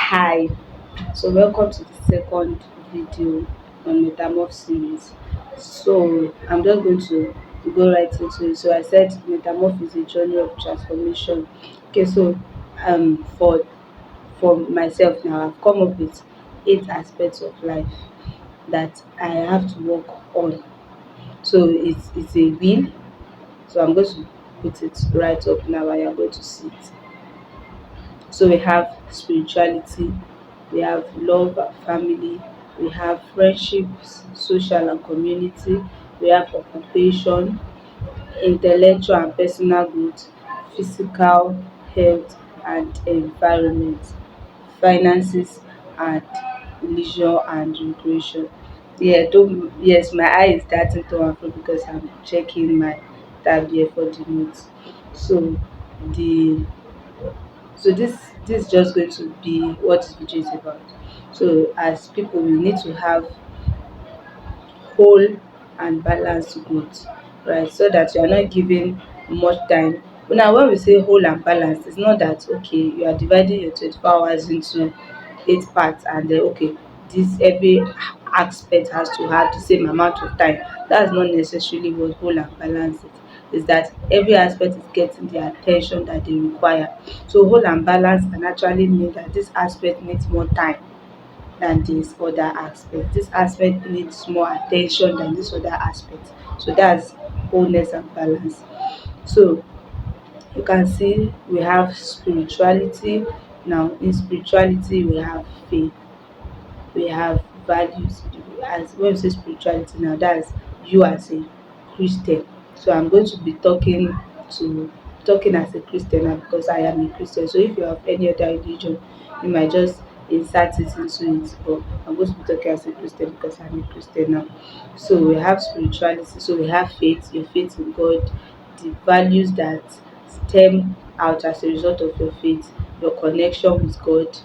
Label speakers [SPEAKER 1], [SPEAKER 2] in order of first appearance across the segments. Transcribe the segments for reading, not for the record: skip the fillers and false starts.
[SPEAKER 1] Hi, so welcome to the second video on Metamorph series. So I'm just going to go right into it. So I said Metamorph is a journey of transformation. Okay, so for myself now, I've come up with 8 aspects of life that I have to work on. So it's a wheel. So I'm going to put it right up now and you're going to see it. So we have spirituality, we have love and family, we have friendships, social and community, we have occupation, intellectual and personal growth, physical health and environment, finances and leisure and recreation. Yeah, don't yes, my eye is starting to and fro because I'm checking my tab here for the notes. So the so this is just going to be what this video is about. So as people, we need to have whole and balanced growth, right? So that you are not giving much time. But now when we say whole and balanced, it's not that okay, you are dividing your 24 hours into 8 parts and then okay, this every aspect has to have the same amount of time. That's not necessarily what whole and balanced is that every aspect is getting the attention that they require. So whole and balance can actually mean that this aspect needs more time than this other aspect. This aspect needs more attention than this other aspect. So that's wholeness and balance. So you can see we have spirituality. Now in spirituality we have faith, we have values. As when we say spirituality now, that's you as a Christian. So I'm going to be to talking as a Christian now because I am a Christian. So if you have any other religion, you might just insert it into it. But I'm going to be talking as a Christian because I'm a Christian now. So we have spirituality, so we have faith, your faith in God, the values that stem out as a result of your faith, your connection with God,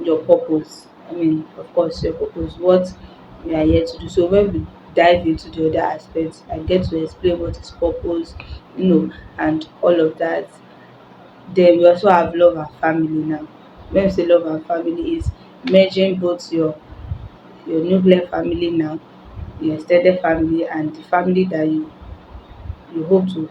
[SPEAKER 1] your purpose. I mean, of course, your purpose, what we are here to do. So when we dive into the other aspects, I get to explain what is purpose, and all of that. Then we also have love and family now. When we say love and family is merging both your nuclear family now, your extended family and the family that you hope to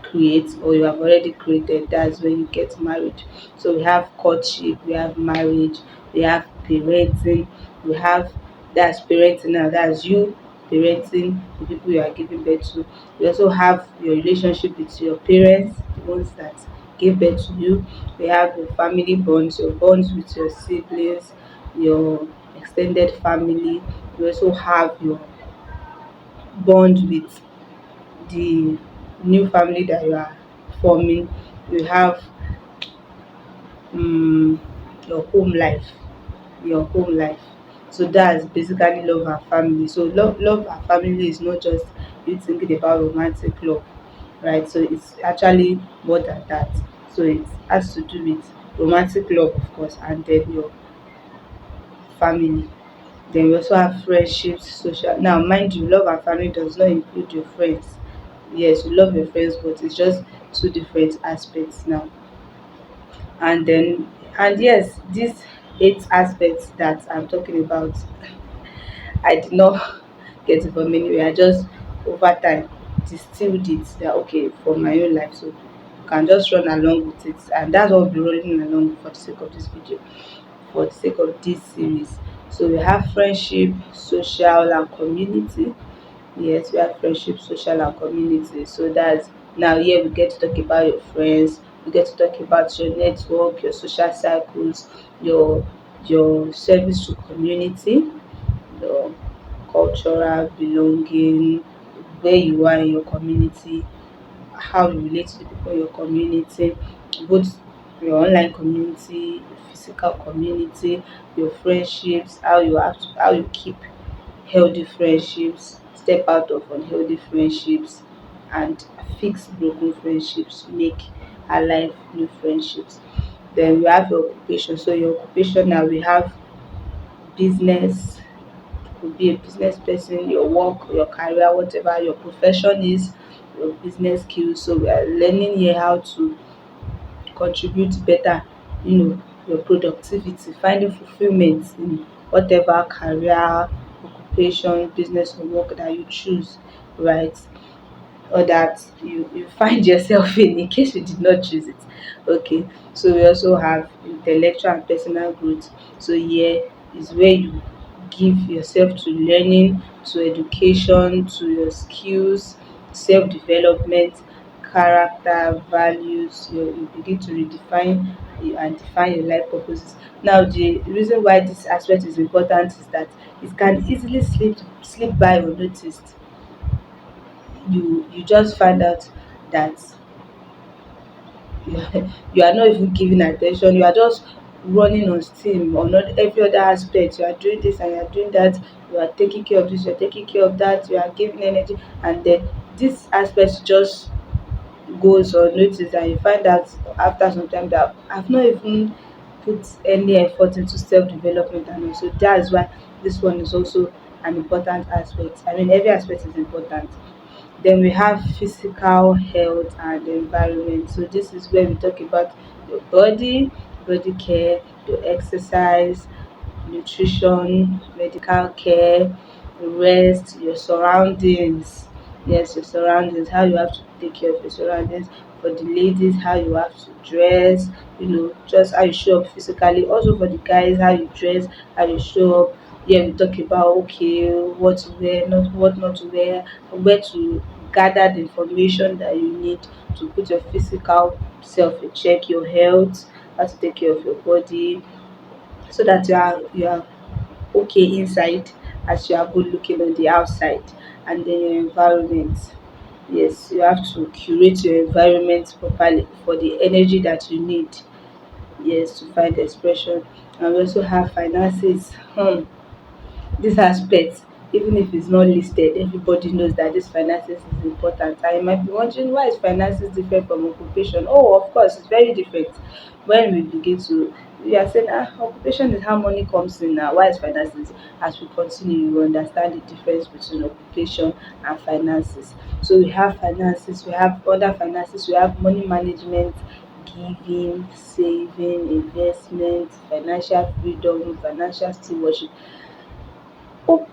[SPEAKER 1] create or you have already created. That's when you get married. So we have courtship, we have marriage, we have parenting, we have that's parenting now, that's you parenting the people you are giving birth to. We also have your relationship with your parents, the ones that gave birth to you. We have your family bonds, your bonds with your siblings, your extended family. We also have your bond with the new family that you are forming. You have um your home life, your home life. So that's basically love and family. So love and family is not just you thinking about romantic love, right? So it's actually more than that. So it has to do with romantic love, of course, and then your family. Then we also have friendships, social. Now, mind you, love and family does not include your friends. Yes, you love your friends, but it's just two different aspects now. And then, and yes, these 8 aspects that I'm talking about, I did not get it from anywhere. I just over time distilled it that okay for my own life. So you can just run along with it, and that's what we'll be rolling along for the sake of this video, for the sake of this series. So we have friendship, social and community. Yes, we have friendship, social and community. So that's now here we get to talk about your friends, we get to talk about your network, your social circles, your service to community, your cultural belonging, where you are in your community, how you relate to the people in your community, both your online community, your physical community, your friendships, how you keep healthy friendships, step out of unhealthy friendships, and fix broken friendships, make alive new friendships. Then we have your occupation. So your occupation now we have business, could be a business person, your work, your career, whatever your profession is, your business skills. So we are learning here how to contribute better, you know, your productivity, finding fulfillment in whatever career, occupation, business or work that you choose, right? Or that you find yourself in case you did not choose it. Okay, so we also have intellectual and personal growth. So here is where you give yourself to learning, to education, to your skills, self-development, character, values. You begin to redefine and define your life purposes. Now the reason why this aspect is important is that it can easily slip by unnoticed. You just find out that you you are not even giving attention. You are just running on steam on every other aspect. You are doing this and you are doing that. You are taking care of this, you are taking care of that, you are giving energy, and then this aspect just goes unnoticed, and you find out after some time that I've not even put any effort into self-development. And also that's why this one is also an important aspect. I mean, every aspect is important. Then we have physical health and environment. So this is where we talk about your body care, your exercise, nutrition, medical care, rest, your surroundings. Yes, your surroundings, how you have to take care of your surroundings. For the ladies, how you have to dress, just how you show up physically. Also for the guys, how you dress, how you show up. Yeah, we talk about okay, what to wear, not what not to wear, where to gather the information that you need to put your physical self in check, your health, how to take care of your body, so that you are okay inside as you are good looking on the outside. And then your environment, yes, you have to curate your environment properly for the energy that you need, yes, to find expression. And we also have finances. This aspect, even if it's not listed, everybody knows that this finances is important. And you might be wondering, why is finances different from occupation? Oh, of course, it's very different. When we begin to, we are saying, occupation is how money comes in now. Why is finances? As we continue, you will understand the difference between occupation and finances. So we have finances, we have other finances, we have money management, giving, saving, investment, financial freedom, financial stewardship. Oh,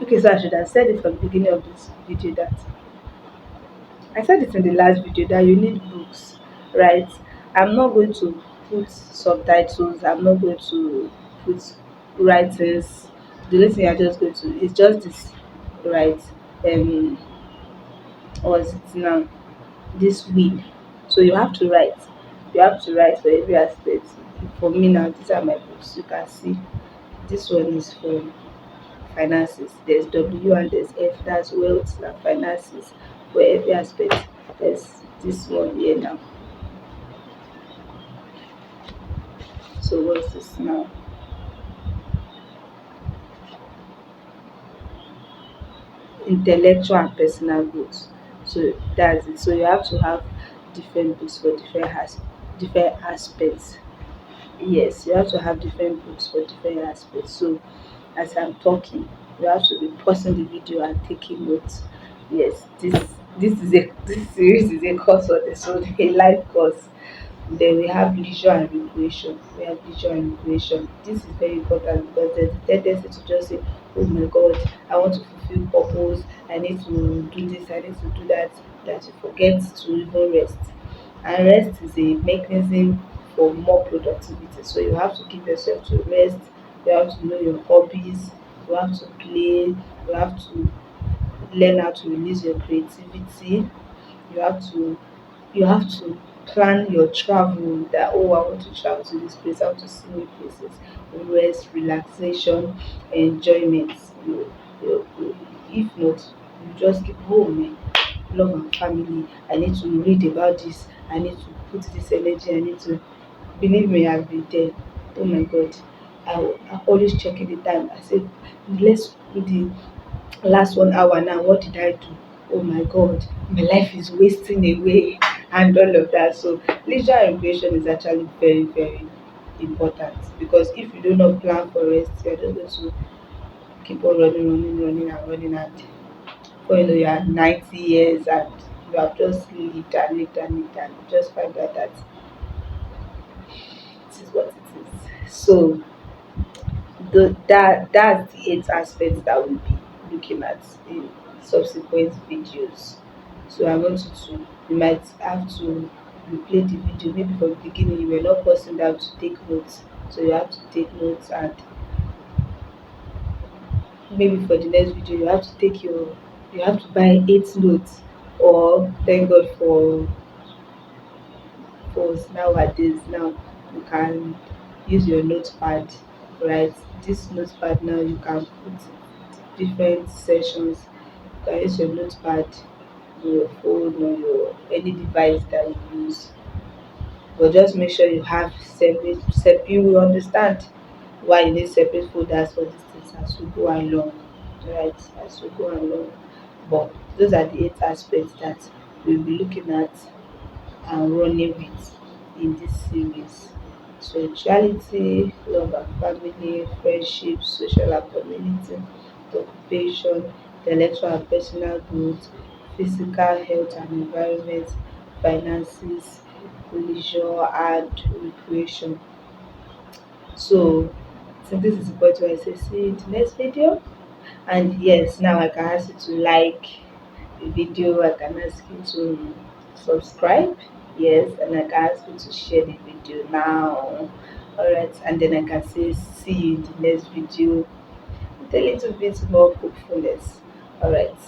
[SPEAKER 1] okay, so I should have said it from the beginning of this video that I said it in the last video that you need books, right? I'm not going to put subtitles, I'm not going to put writings. The only thing I'm just going to is just this, right? Um, or is it now? This will. So you have to write. You have to write for every aspect. For me now, these are my books. You can see this one is for finances. There's W and there's F, that's wealth and finances. For every aspect, there's this one here now. So what's this now? Intellectual and personal growth. So that's it. So you have to have different books for different aspects. Yes, you have to have different books for different aspects. So as I'm talking, you have to be pausing the video and taking notes. Yes, this series is a course on its own, a life course. Then we have leisure and recreation. We have leisure and recreation. This is very important because there's a tendency to just say, "Oh my God, I want to fulfill purpose. I need to do this. I need to do that." That you forget to even rest. And rest is a mechanism for more productivity. So you have to give yourself to rest. You have to know your hobbies. You have to play. You have to learn how to release your creativity. You have to you have to plan your travel, that oh, I want to travel to this place, I want to see new places. Rest, relaxation, enjoyment. You if not, you just keep home. Love and family, I need to read about this, I need to put this energy, I need to, believe me, I've been there. Oh my God, I always checking the time. I say, let's do the last 1 hour now, what did I do? Oh my God, my life is wasting away and all of that. So leisure and recreation is actually very, very important, because if you do not plan for rest, you're just going to keep on running, and before you know, you are 90 years and you have just lived and lived and lived, and you just find out that So that's the eight aspects that we'll be looking at in subsequent videos. So I want you to, you might have to replay the video. Maybe from the beginning you were not person that to take notes, so you have to take notes, and maybe for the next video you have to take your, you have to buy eight notes. Or thank God for phones nowadays. Now you can use your notepad, right? This notepad now you can put different sessions. You can use your notepad on your phone or your any device that you use, but just make sure you have you will understand why you need separate folders for these things as we go along, right? As we go along. But those are the eight aspects that we'll be looking at and running with in this series. Spirituality, love and family, friendship, social and community, occupation, intellectual and personal growth, physical health and environment, finances, leisure and recreation. So, this is the point where I say see you in the next video. And yes, now I can ask you to like the video, I can ask you to subscribe, yes, and I can ask you to share the video now. Alright, and then I can say see you in the next video with a little bit more hopefulness. Alright.